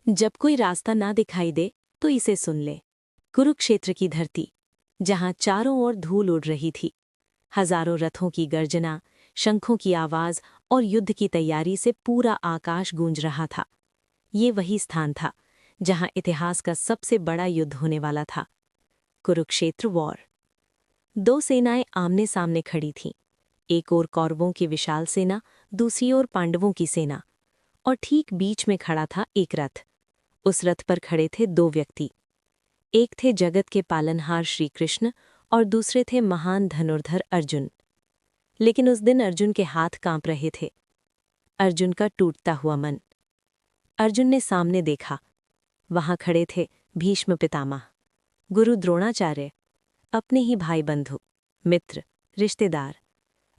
जब कोई रास्ता ना दिखाई दे तो इसे सुन ले। कुरुक्षेत्र की धरती, जहां चारों ओर धूल उड़ रही थी, हजारों रथों की गर्जना, शंखों की आवाज और युद्ध की तैयारी से पूरा आकाश गूंज रहा था। ये वही स्थान था जहां इतिहास का सबसे बड़ा युद्ध होने वाला था, कुरुक्षेत्र वॉर। दो सेनाएं आमने सामने खड़ी थीं। एक ओर कौरवों की विशाल सेना, दूसरी ओर पांडवों की सेना, और ठीक बीच में खड़ा था एक रथ। उस रथ पर खड़े थे दो व्यक्ति। एक थे जगत के पालनहार श्री कृष्ण और दूसरे थे महान धनुर्धर अर्जुन। लेकिन उस दिन अर्जुन के हाथ कांप रहे थे। अर्जुन का टूटता हुआ मन। अर्जुन ने सामने देखा। वहां खड़े थे भीष्म पितामह, गुरु द्रोणाचार्य, अपने ही भाई बंधु, मित्र, रिश्तेदार।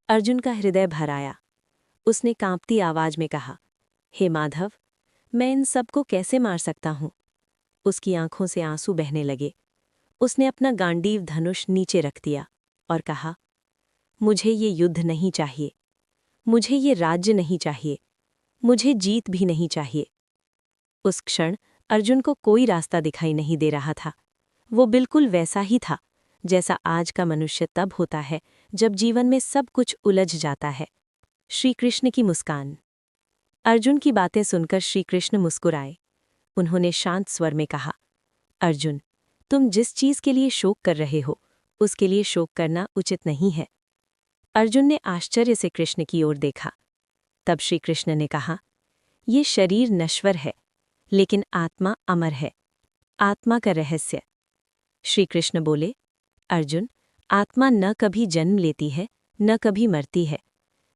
अर्जुन का हृदय भर आया। उसने कांपती आवाज में कहा, हे माधव, मैं इन सबको कैसे मार सकता हूं? उसकी आंखों से आंसू बहने लगे। उसने अपना गांडीव धनुष नीचे रख दिया और कहा, मुझे ये युद्ध नहीं चाहिए, मुझे ये राज्य नहीं चाहिए, मुझे जीत भी नहीं चाहिए। उस क्षण अर्जुन को कोई रास्ता दिखाई नहीं दे रहा था। वो बिल्कुल वैसा ही था जैसा आज का मनुष्य तब होता है जब जीवन में सब कुछ उलझ जाता है। श्री कृष्ण की मुस्कान। अर्जुन की बातें सुनकर श्री कृष्ण मुस्कुराए। उन्होंने शांत स्वर में कहा, अर्जुन, तुम जिस चीज के लिए शोक कर रहे हो उसके लिए शोक करना उचित नहीं है। अर्जुन ने आश्चर्य से कृष्ण की ओर देखा। तब श्री कृष्ण ने कहा, ये शरीर नश्वर है, लेकिन आत्मा अमर है। आत्मा का रहस्य। श्री कृष्ण बोले, अर्जुन, आत्मा न कभी जन्म लेती है, न कभी मरती है।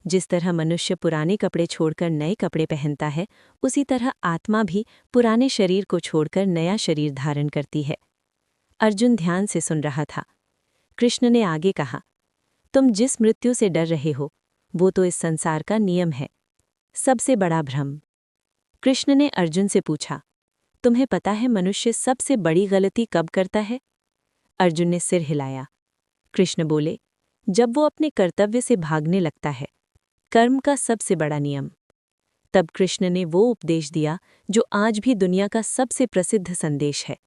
जिस तरह मनुष्य पुराने कपड़े छोड़कर नए कपड़े पहनता है, उसी तरह आत्मा भी पुराने शरीर को छोड़कर नया शरीर धारण करती है। अर्जुन ध्यान से सुन रहा था। कृष्ण ने आगे कहा, तुम जिस मृत्यु से डर रहे हो वो तो इस संसार का नियम है, सबसे बड़ा भ्रम। कृष्ण ने अर्जुन से पूछा, तुम्हें पता है मनुष्य सबसे बड़ी गलती कब करता है? अर्जुन ने सिर हिलाया। कृष्ण बोले, जब वो अपने कर्तव्य से भागने लगता है, कर्म का सबसे बड़ा नियम। तब कृष्ण ने वो उपदेश दिया जो आज भी दुनिया का सबसे प्रसिद्ध संदेश है,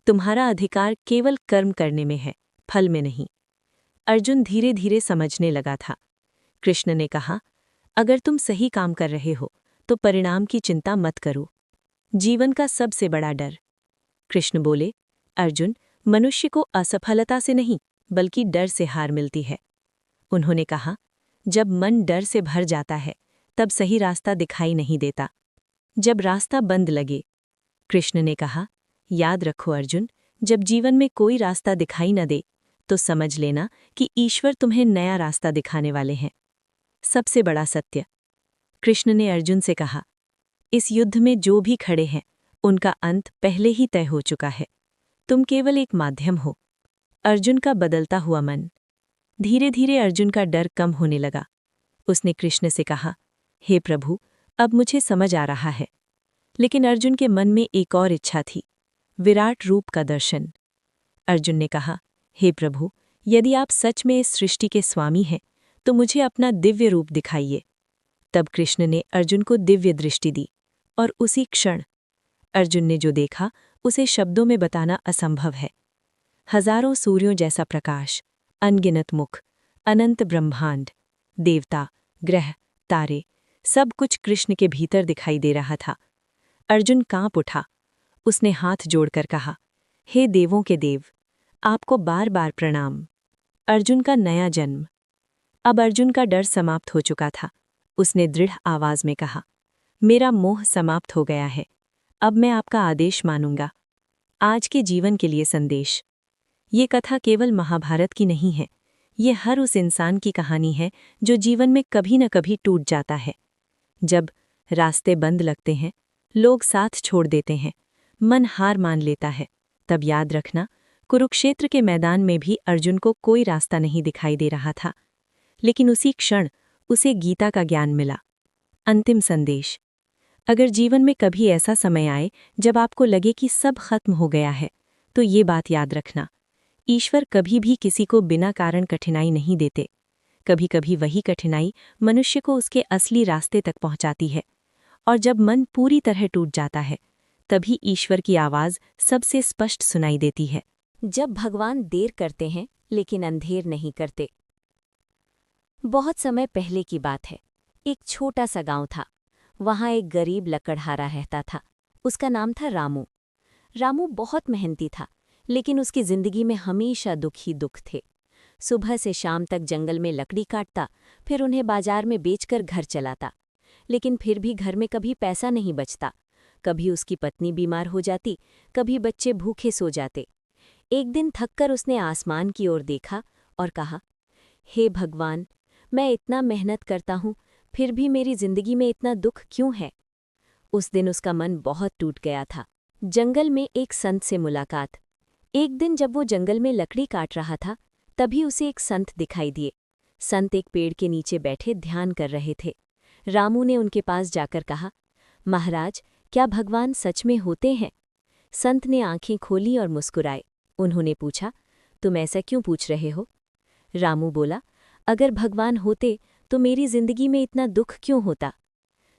तुम्हारा अधिकार केवल कर्म करने में है, फल में नहीं। अर्जुन धीरे धीरे समझने लगा था। कृष्ण ने कहा, अगर तुम सही काम कर रहे हो तो परिणाम की चिंता मत करो। जीवन का सबसे बड़ा डर। कृष्ण बोले, अर्जुन, मनुष्य को असफलता से नहीं बल्कि डर से हार मिलती है। उन्होंने कहा, जब मन डर से भर जाता है तब सही रास्ता दिखाई नहीं देता, जब रास्ता बंद लगे। कृष्ण ने कहा, याद रखो अर्जुन, जब जीवन में कोई रास्ता दिखाई न दे तो समझ लेना कि ईश्वर तुम्हें नया रास्ता दिखाने वाले हैं। सबसे बड़ा सत्य। कृष्ण ने अर्जुन से कहा, इस युद्ध में जो भी खड़े हैं उनका अंत पहले ही तय हो चुका है, तुम केवल एक माध्यम हो। अर्जुन का बदलता हुआ मन। धीरे धीरे अर्जुन का डर कम होने लगा। उसने कृष्ण से कहा, हे प्रभु, अब मुझे समझ आ रहा है। लेकिन अर्जुन के मन में एक और इच्छा थी, विराट रूप का दर्शन। अर्जुन ने कहा, हे प्रभु, यदि आप सच में इस सृष्टि के स्वामी हैं तो मुझे अपना दिव्य रूप दिखाइए। तब कृष्ण ने अर्जुन को दिव्य दृष्टि दी और उसी क्षण अर्जुन ने जो देखा उसे शब्दों में बताना असंभव है। हजारों सूर्यों जैसा प्रकाश, अनगिनत मुख, अनंत ब्रह्मांड, देवता, ग्रह, तारे, सब कुछ कृष्ण के भीतर दिखाई दे रहा था। अर्जुन कांप उठा। उसने हाथ जोड़कर कहा, हे देवों के देव, आपको बार बार प्रणाम। अर्जुन का नया जन्म। अब अर्जुन का डर समाप्त हो चुका था। उसने दृढ़ आवाज में कहा, मेरा मोह समाप्त हो गया है, अब मैं आपका आदेश मानूंगा। आज के जीवन के लिए संदेश। ये कथा केवल महाभारत की नहीं है, ये हर उस इंसान की कहानी है जो जीवन में कभी न कभी टूट जाता है। जब रास्ते बंद लगते हैं, लोग साथ छोड़ देते हैं, मन हार मान लेता है, तब याद रखना, कुरुक्षेत्र के मैदान में भी अर्जुन को कोई रास्ता नहीं दिखाई दे रहा था। लेकिन उसी क्षण उसे गीता का ज्ञान मिला। अंतिम संदेश। अगर जीवन में कभी ऐसा समय आए जब आपको लगे कि सब खत्म हो गया है, तो ये बात याद रखना, ईश्वर कभी भी किसी को बिना कारण कठिनाई नहीं देते। कभी कभी वही कठिनाई मनुष्य को उसके असली रास्ते तक पहुंचाती है। और जब मन पूरी तरह टूट जाता है, तभी ईश्वर की आवाज़ सबसे स्पष्ट सुनाई देती है। जब भगवान देर करते हैं लेकिन अंधेर नहीं करते। बहुत समय पहले की बात है। एक छोटा सा गांव था। वहां एक गरीब लकड़हारा रहता था। उसका नाम था रामू। रामू बहुत मेहनती था, लेकिन उसकी जिंदगी में हमेशा दुख ही दुख थे। सुबह से शाम तक जंगल में लकड़ी काटता, फिर उन्हें बाजार में बेचकर घर चलाता। लेकिन फिर भी घर में कभी पैसा नहीं बचता। कभी उसकी पत्नी बीमार हो जाती, कभी बच्चे भूखे सो जाते। एक दिन थककर उसने आसमान की ओर देखा और कहा, हे भगवान, मैं इतना मेहनत करता हूँ, फिर भी मेरी जिंदगी में इतना दुख क्यों है। उस दिन उसका मन बहुत टूट गया था। जंगल में एक संत से मुलाकात। एक दिन जब वो जंगल में लकड़ी काट रहा था, तभी उसे एक संत दिखाई दिए। संत एक पेड़ के नीचे बैठे ध्यान कर रहे थे। रामू ने उनके पास जाकर कहा, महाराज, क्या भगवान सच में होते हैं? संत ने आंखें खोली और मुस्कुराए। उन्होंने पूछा, तुम ऐसा क्यों पूछ रहे हो? रामू बोला, अगर भगवान होते तो मेरी जिंदगी में इतना दुख क्यों होता।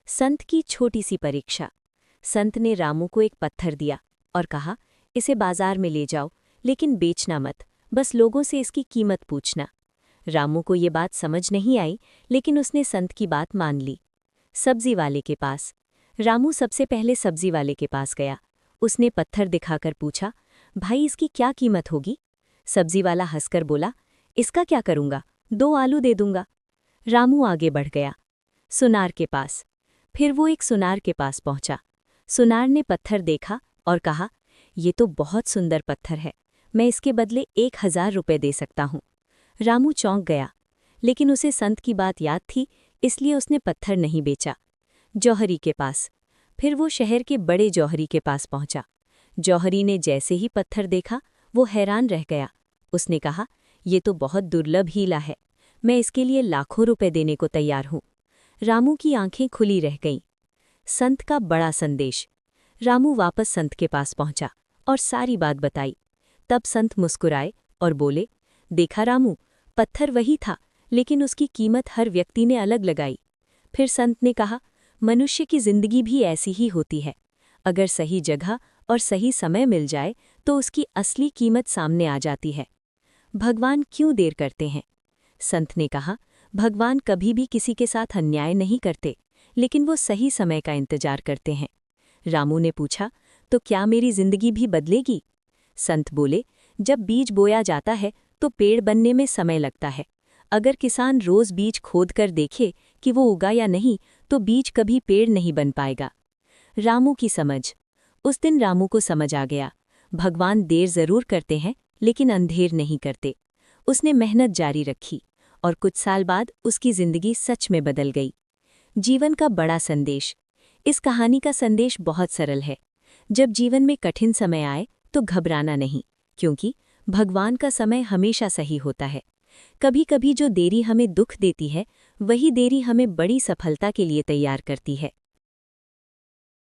संत की छोटी सी परीक्षा। संत ने रामू को एक पत्थर दिया और कहा, इसे बाजार में ले जाओ, लेकिन बेचना मत, बस लोगों से इसकी कीमत पूछना। रामू को ये बात समझ नहीं आई, लेकिन उसने संत की बात मान ली। सब्जी वाले के पास। रामू सबसे पहले सब्जी वाले के पास गया। उसने पत्थर दिखाकर पूछा, भाई, इसकी क्या कीमत होगी? सब्जी वाला हंसकर बोला, इसका क्या करूंगा, 2 आलू दे दूंगा। रामू आगे बढ़ गया। सुनार के पास। फिर वो एक सुनार के पास पहुंचा। सुनार ने पत्थर देखा और कहा, ये तो बहुत सुंदर पत्थर है, मैं इसके बदले 1000 रुपये दे सकता हूँ। रामू चौंक गया, लेकिन उसे संत की बात याद थी, इसलिए उसने पत्थर नहीं बेचा। जौहरी के पास। फिर वो शहर के बड़े जौहरी के पास पहुंचा। जौहरी ने जैसे ही पत्थर देखा, वो हैरान रह गया। उसने कहा, ये तो बहुत दुर्लभ हीला है, मैं इसके लिए लाखों रुपए देने को तैयार हूँ। रामू की आंखें खुली रह गईं। संत का बड़ा संदेश। रामू वापस संत के पास पहुंचा और सारी बात बताई। तब संत मुस्कुराए और बोले, देखा रामू, पत्थर वही था, लेकिन उसकी कीमत हर व्यक्ति ने अलग लगाई। फिर संत ने कहा, मनुष्य की जिंदगी भी ऐसी ही होती है। अगर सही जगह और सही समय मिल जाए तो उसकी असली कीमत सामने आ जाती है। भगवान क्यों देर करते हैं? संत ने कहा, भगवान कभी भी किसी के साथ अन्याय नहीं करते, लेकिन वो सही समय का इंतजार करते हैं। रामू ने पूछा, तो क्या मेरी जिंदगी भी बदलेगी? संत बोले, जब बीज बोया जाता है तो पेड़ बनने में समय लगता है। अगर किसान रोज बीज खोद कर देखे कि वो उगा या नहीं, तो बीज कभी पेड़ नहीं बन पाएगा। रामू की समझ। उस दिन रामू को समझ आ गया, भगवान देर जरूर करते हैं, लेकिन अंधेर नहीं करते। उसने मेहनत जारी रखी और कुछ साल बाद उसकी जिंदगी सच में बदल गई। जीवन का बड़ा संदेश। इस कहानी का संदेश बहुत सरल है। जब जीवन में कठिन समय आए तो घबराना नहीं, क्योंकि भगवान का समय हमेशा सही होता है। कभी कभी जो देरी हमें दुख देती है, वही देरी हमें बड़ी सफलता के लिए तैयार करती है।